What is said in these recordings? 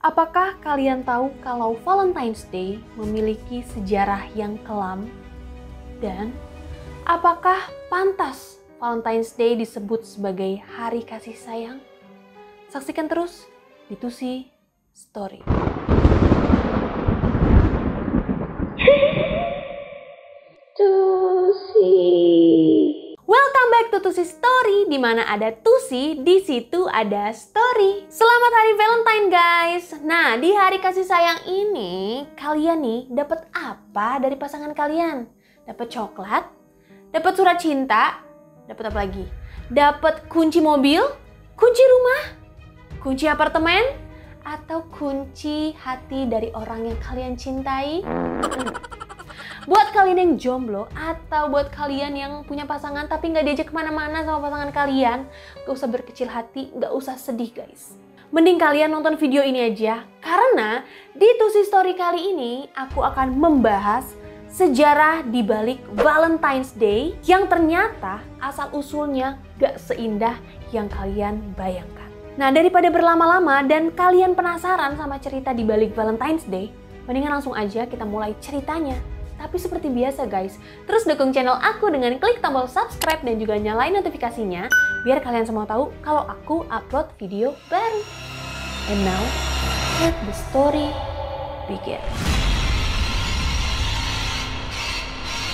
Apakah kalian tahu kalau Valentine's Day memiliki sejarah yang kelam? Dan apakah pantas Valentine's Day disebut sebagai hari kasih sayang? Saksikan terus di Tusi Story. Welcome back to Tusi Story, di mana ada Tusi, di situ ada story. Selamat hari Valentine guys. Nah, di hari kasih sayang ini, kalian nih dapat apa dari pasangan kalian? Dapat coklat? Dapat surat cinta? Dapat apa lagi? Dapat kunci mobil? Kunci rumah? Kunci apartemen? Atau kunci hati dari orang yang kalian cintai? Buat kalian yang jomblo atau buat kalian yang punya pasangan tapi nggak diajak kemana-mana sama pasangan kalian, gak usah berkecil hati, gak usah sedih guys. Mending kalian nonton video ini aja, karena di Tusi Story kali ini aku akan membahas sejarah di balik Valentine's Day yang ternyata asal-usulnya gak seindah yang kalian bayangkan. Nah, daripada berlama-lama dan kalian penasaran sama cerita di balik Valentine's Day, mendingan langsung aja kita mulai ceritanya. Tapi seperti biasa guys, terus dukung channel aku dengan klik tombol subscribe dan juga nyalain notifikasinya biar kalian semua tahu kalau aku upload video baru. And now, let the story begin.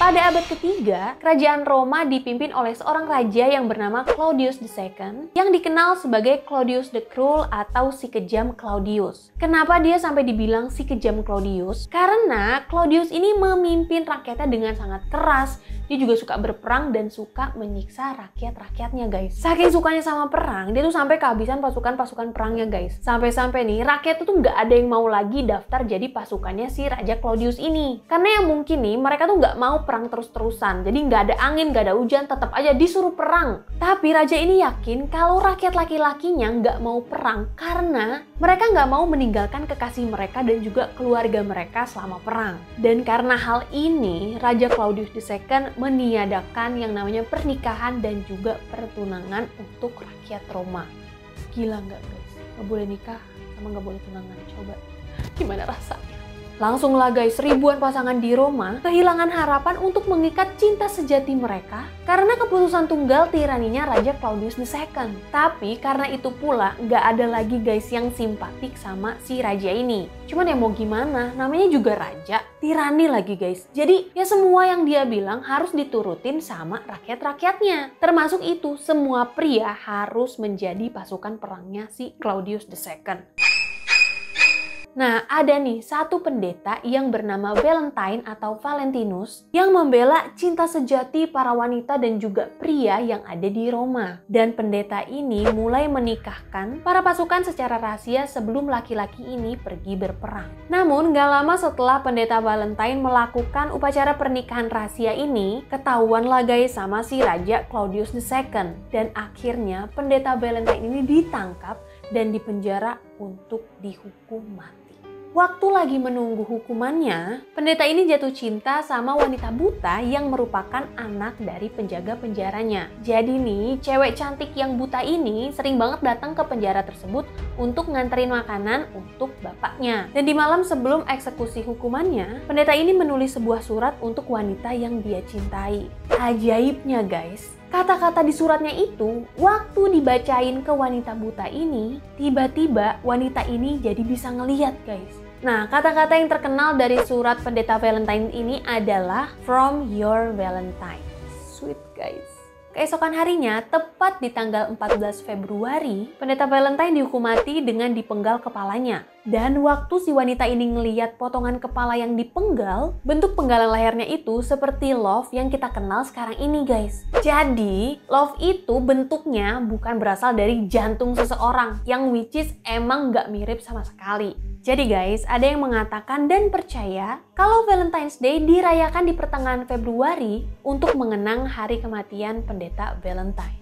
Pada abad ketiga, kerajaan Roma dipimpin oleh seorang raja yang bernama Claudius II yang dikenal sebagai Claudius the Cruel atau si kejam Claudius. Kenapa dia sampai dibilang si kejam Claudius? Karena Claudius ini memimpin rakyatnya dengan sangat keras. Dia juga suka berperang dan suka menyiksa rakyat-rakyatnya guys. Saking sukanya sama perang, dia tuh sampai kehabisan pasukan-pasukan perangnya guys. Sampai-sampai nih rakyat tuh nggak ada yang mau lagi daftar jadi pasukannya si Raja Claudius ini. Karena yang mungkin nih mereka tuh nggak mau perang terus-terusan. Jadi nggak ada angin, nggak ada hujan, tetap aja disuruh perang. Tapi raja ini yakin kalau rakyat laki-lakinya nggak mau perang karena mereka nggak mau meninggalkan kekasih mereka dan juga keluarga mereka selama perang. Dan karena hal ini, Raja Claudius II meniadakan yang namanya pernikahan dan juga pertunangan untuk rakyat Roma. Gila nggak guys? Nggak boleh nikah sama nggak boleh tunangan. Coba gimana rasanya? Langsung lah guys, ribuan pasangan di Roma kehilangan harapan untuk mengikat cinta sejati mereka karena keputusan tunggal tiraninya Raja Claudius II. Tapi karena itu pula nggak ada lagi guys yang simpatik sama si raja ini. Cuman ya mau gimana, namanya juga raja, tirani lagi guys. Jadi ya semua yang dia bilang harus diturutin sama rakyat-rakyatnya. Termasuk itu semua pria harus menjadi pasukan perangnya si Claudius II. Nah, ada nih satu pendeta yang bernama Valentine atau Valentinus yang membela cinta sejati para wanita dan juga pria yang ada di Roma. Dan pendeta ini mulai menikahkan para pasukan secara rahasia sebelum laki-laki ini pergi berperang. Namun, gak lama setelah pendeta Valentine melakukan upacara pernikahan rahasia ini, ketahuan lah guys sama si Raja Claudius II. Dan akhirnya pendeta Valentine ini ditangkap dan dipenjara untuk dihukum mati. Waktu lagi menunggu hukumannya, pendeta ini jatuh cinta sama wanita buta yang merupakan anak dari penjaga penjaranya. Jadi nih, cewek cantik yang buta ini sering banget datang ke penjara tersebut untuk nganterin makanan untuk bapaknya. Dan di malam sebelum eksekusi hukumannya, pendeta ini menulis sebuah surat untuk wanita yang dia cintai. Ajaibnya guys, kata-kata di suratnya itu, waktu dibacain ke wanita buta ini, tiba-tiba wanita ini jadi bisa ngeliat guys. Nah, kata-kata yang terkenal dari surat pendeta Valentine ini adalah From Your Valentine. Sweet guys. Keesokan harinya, tepat di tanggal 14 Februari, pendeta Valentine dihukum mati dengan dipenggal kepalanya. Dan waktu si wanita ini ngeliat potongan kepala yang dipenggal, bentuk penggalan lehernya itu seperti love yang kita kenal sekarang ini guys. Jadi, love itu bentuknya bukan berasal dari jantung seseorang, yang which is emang nggak mirip sama sekali. Jadi guys, ada yang mengatakan dan percaya kalau Valentine's Day dirayakan di pertengahan Februari untuk mengenang hari kematian pendeta Valentine.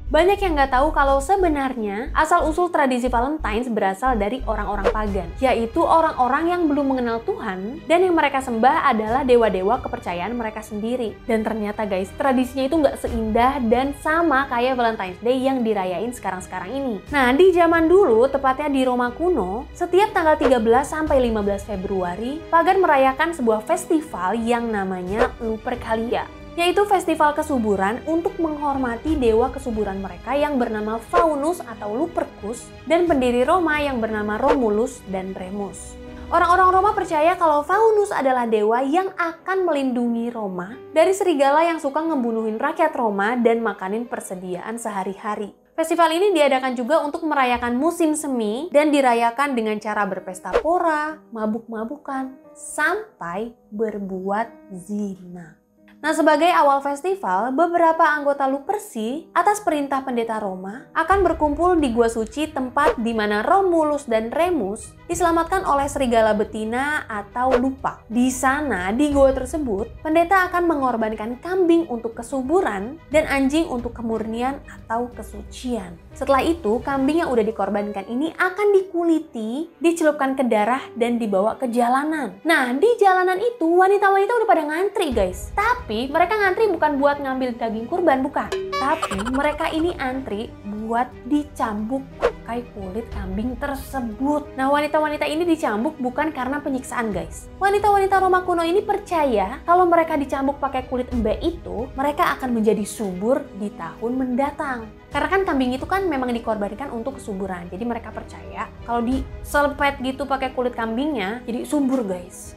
Banyak yang nggak tahu kalau sebenarnya asal-usul tradisi Valentine's berasal dari orang-orang pagan, yaitu orang-orang yang belum mengenal Tuhan dan yang mereka sembah adalah dewa-dewa kepercayaan mereka sendiri. Dan ternyata guys, tradisinya itu nggak seindah dan sama kayak Valentine's Day yang dirayain sekarang-sekarang ini. Nah, di zaman dulu, tepatnya di Roma kuno, setiap tanggal 13 sampai 15 Februari, pagan merayakan sebuah festival yang namanya Lupercalia, yaitu festival kesuburan untuk menghormati dewa kesuburan mereka yang bernama Faunus atau Lupercus dan pendiri Roma yang bernama Romulus dan Remus. Orang-orang Roma percaya kalau Faunus adalah dewa yang akan melindungi Roma dari serigala yang suka ngebunuhin rakyat Roma dan makanin persediaan sehari-hari. Festival ini diadakan juga untuk merayakan musim semi dan dirayakan dengan cara berpesta pora, mabuk-mabukan, sampai berbuat zina. Nah, sebagai awal festival, beberapa anggota Luperci atas perintah pendeta Roma akan berkumpul di gua suci, tempat di mana Romulus dan Remus diselamatkan oleh serigala betina atau lupak. Di sana, di gua tersebut, pendeta akan mengorbankan kambing untuk kesuburan dan anjing untuk kemurnian atau kesucian. Setelah itu, kambing yang udah dikorbankan ini akan dikuliti, dicelupkan ke darah, dan dibawa ke jalanan. Nah, di jalanan itu wanita-wanita udah pada ngantri guys. Tapi mereka ngantri bukan buat ngambil daging kurban, bukan. Tapi mereka ini antri buat dicambuk pakai kulit kambing tersebut. Nah, wanita-wanita ini dicambuk bukan karena penyiksaan guys. Wanita-wanita Roma kuno ini percaya kalau mereka dicambuk pakai kulit embe itu, mereka akan menjadi subur di tahun mendatang. Karena kan kambing itu kan memang dikorbankan untuk kesuburan. Jadi mereka percaya kalau diselepet gitu pakai kulit kambingnya, jadi subur guys.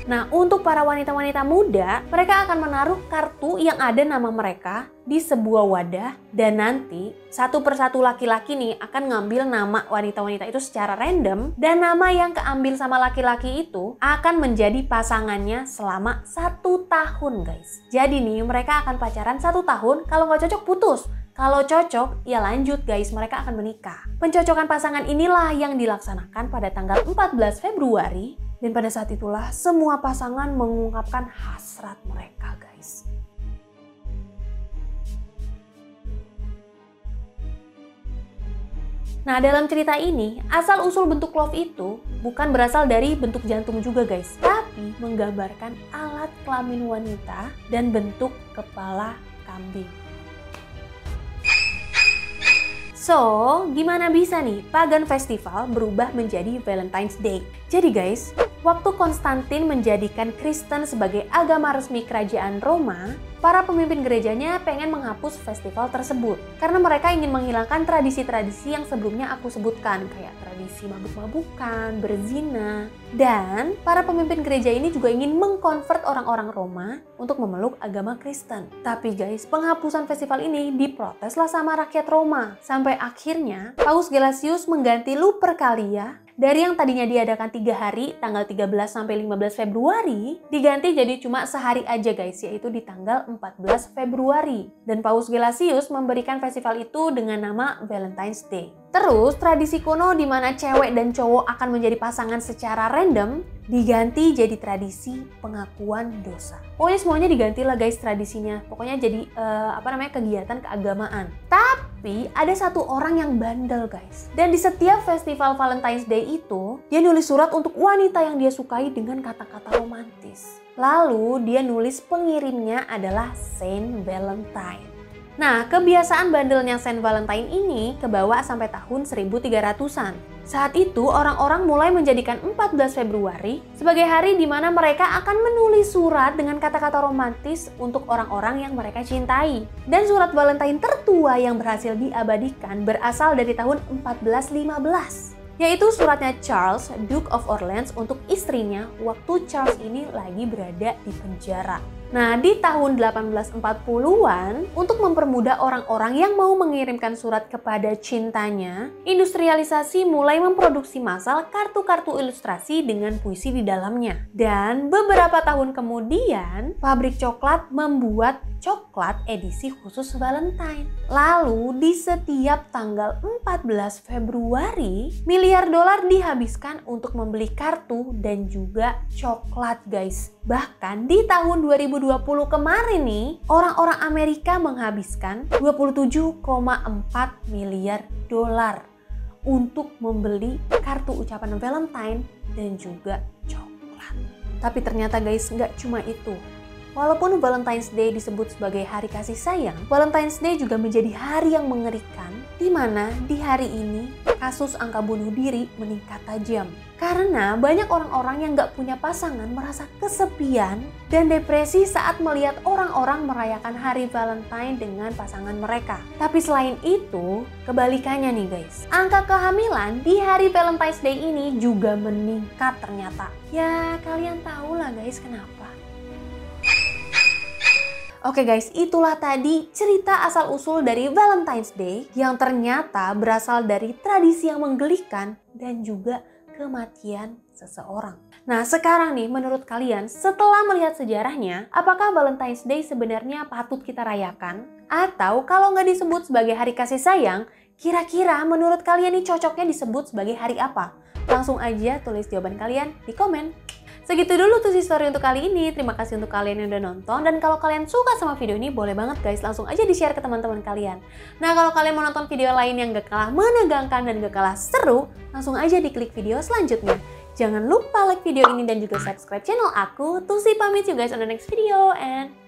Nah, untuk para wanita-wanita muda, mereka akan menaruh kartu yang ada nama mereka di sebuah wadah dan nanti satu persatu laki-laki nih akan ngambil nama wanita-wanita itu secara random dan nama yang keambil sama laki-laki itu akan menjadi pasangannya selama 1 tahun guys. Jadi nih mereka akan pacaran 1 tahun, kalau nggak cocok putus. Kalau cocok, ya lanjut guys, mereka akan menikah. Pencocokan pasangan inilah yang dilaksanakan pada tanggal 14 Februari dan pada saat itulah semua pasangan mengungkapkan hasrat mereka guys. Nah, dalam cerita ini, asal-usul bentuk love itu bukan berasal dari bentuk jantung juga guys, tapi menggambarkan alat kelamin wanita dan bentuk kepala kambing. So, gimana bisa nih Pagan Festival berubah menjadi Valentine's Day? Jadi guys, waktu Konstantin menjadikan Kristen sebagai agama resmi kerajaan Roma, para pemimpin gerejanya pengen menghapus festival tersebut. Karena mereka ingin menghilangkan tradisi-tradisi yang sebelumnya aku sebutkan, kayak tradisi mabuk-mabukan, berzina. Dan para pemimpin gereja ini juga ingin mengkonvert orang-orang Roma untuk memeluk agama Kristen. Tapi guys, penghapusan festival ini diproteslah sama rakyat Roma. Sampai akhirnya, Paus Gelasius mengganti Lupercalia dari yang tadinya diadakan 3 hari, tanggal 13 sampai 15 Februari, diganti jadi cuma sehari aja guys, yaitu di tanggal 14 Februari. Dan Paus Gelasius memberikan festival itu dengan nama Valentine's Day. Terus, tradisi kuno di mana cewek dan cowok akan menjadi pasangan secara random, diganti jadi tradisi pengakuan dosa. Pokoknya semuanya diganti lah guys tradisinya. Pokoknya jadi kegiatan keagamaan. Tapi ada satu orang yang bandel guys. Dan di setiap festival Valentine's Day itu, dia nulis surat untuk wanita yang dia sukai dengan kata-kata romantis. Lalu dia nulis pengirimnya adalah Saint Valentine. Nah, kebiasaan bandelnya Saint Valentine ini kebawa sampai tahun 1300-an. Saat itu, orang-orang mulai menjadikan 14 Februari sebagai hari di mana mereka akan menulis surat dengan kata-kata romantis untuk orang-orang yang mereka cintai. Dan surat Valentine tertua yang berhasil diabadikan berasal dari tahun 1415. Yaitu suratnya Charles, Duke of Orleans untuk istrinya waktu Charles ini lagi berada di penjara. Nah, di tahun 1840-an, untuk mempermudah orang-orang yang mau mengirimkan surat kepada cintanya, industrialisasi mulai memproduksi massal kartu-kartu ilustrasi dengan puisi di dalamnya. Dan beberapa tahun kemudian, pabrik coklat membuat coklat edisi khusus Valentine. Lalu, di setiap tanggal 14 Februari, miliar dolar dihabiskan untuk membeli kartu dan juga coklat guys. Bahkan di tahun 2020 2020 kemarin nih, orang-orang Amerika menghabiskan 27,4 miliar dolar untuk membeli kartu ucapan Valentine dan juga coklat. Tapi ternyata guys, nggak cuma itu. Walaupun Valentine's Day disebut sebagai hari kasih sayang, Valentine's Day juga menjadi hari yang mengerikan, di mana di hari ini kasus angka bunuh diri meningkat tajam. Karena banyak orang-orang yang nggak punya pasangan merasa kesepian dan depresi saat melihat orang-orang merayakan hari Valentine dengan pasangan mereka. Tapi selain itu, kebalikannya nih guys. Angka kehamilan di hari Valentine's Day ini juga meningkat ternyata. Ya kalian tahu lah guys kenapa. Oke guys, itulah tadi cerita asal-usul dari Valentine's Day yang ternyata berasal dari tradisi yang menggelikan dan juga kematian seseorang. Nah sekarang nih, menurut kalian setelah melihat sejarahnya, apakah Valentine's Day sebenarnya patut kita rayakan? Atau kalau nggak disebut sebagai hari kasih sayang, kira-kira menurut kalian nih cocoknya disebut sebagai hari apa? Langsung aja tulis jawaban kalian di komen. Segitu dulu tuh story untuk kali ini. Terima kasih untuk kalian yang udah nonton. Dan kalau kalian suka sama video ini, boleh banget guys langsung aja di-share ke teman-teman kalian. Nah kalau kalian mau nonton video lain yang gak kalah menegangkan dan gak kalah seru, langsung aja diklik video selanjutnya. Jangan lupa like video ini dan juga subscribe channel aku. Tusi pamit you guys on the next video and